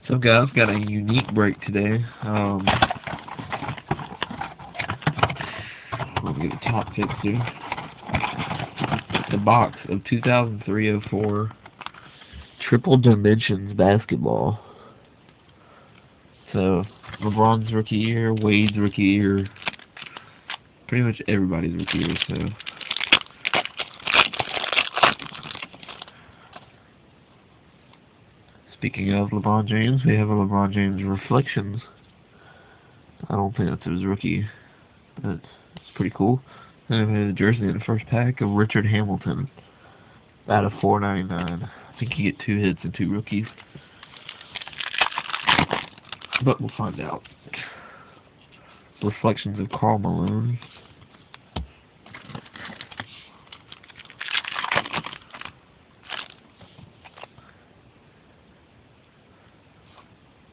So guys, got a unique break today. Let me get the top fixed here. It's a box of 2003-04 Triple Dimensions basketball. So LeBron's rookie year, Wade's rookie year, pretty much everybody's rookie year. So speaking of LeBron James, we have a LeBron James Reflections. I don't think that's his rookie, but it's pretty cool. And we have a jersey in the first pack of Richard Hamilton, out of $4.99. I think you get 2 hits and 2 rookies, but we'll find out. Reflections of Karl Malone.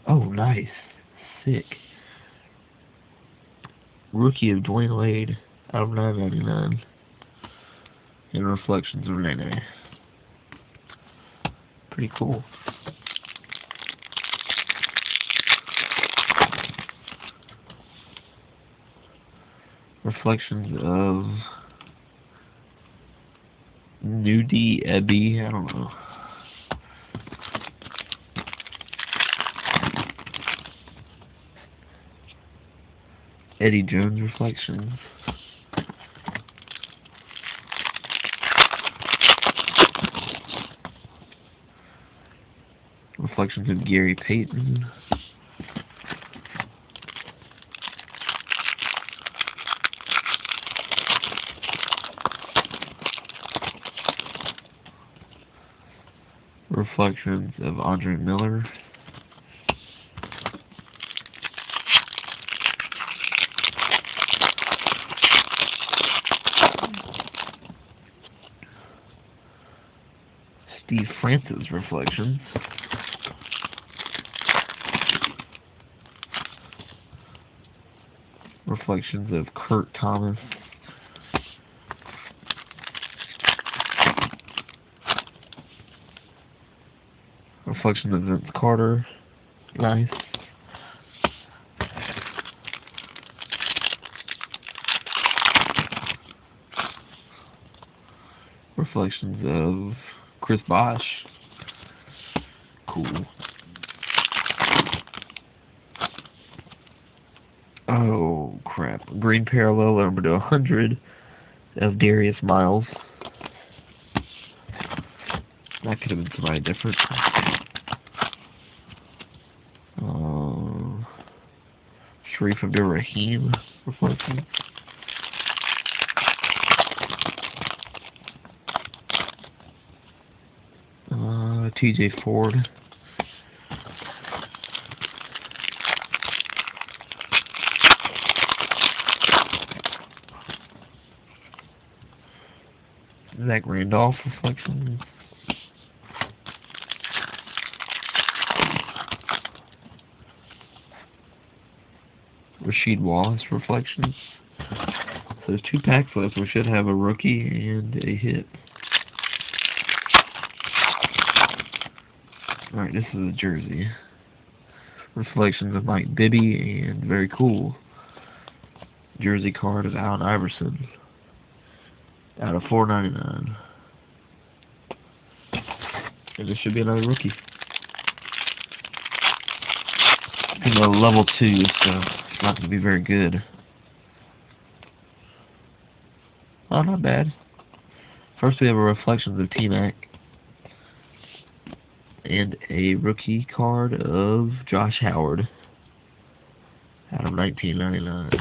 Oh, nice. Sick. Rookie of Dwayne Wade out of $9.99. And Reflections of Nene. Pretty cool. Reflections of Nudie Ebby. I don't know. Eddie Jones Reflections. Reflections of Gary Payton. Reflections of Andre Miller. Steve Francis Reflections. Reflections of Kurt Thomas. Reflections of Vince Carter. Nice. Reflections of Chris Bosh. Cool. Oh, crap. Green parallel number to 100 of Darius Miles. That could have been somebody different. Sharif Abdur-Rahim Reflections. TJ Ford. Zach Randolph Reflections. Rasheed Wallace Reflections. So there's 2 packs left. We should have a rookie and a hit. Alright, this is a jersey. Reflections of Mike Bibby, and very cool. Jersey card of Allen Iverson, out of $4.99. And this should be another rookie. You know, level 2, so it's not going to be very good. Oh, not bad. First we have a Reflections of T-Mac. And a rookie card of Josh Howard, out of $19.99.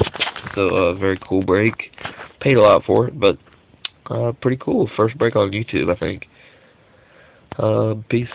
So, very cool break. Paid a lot for it, but pretty cool. First break on YouTube, I think. Peace.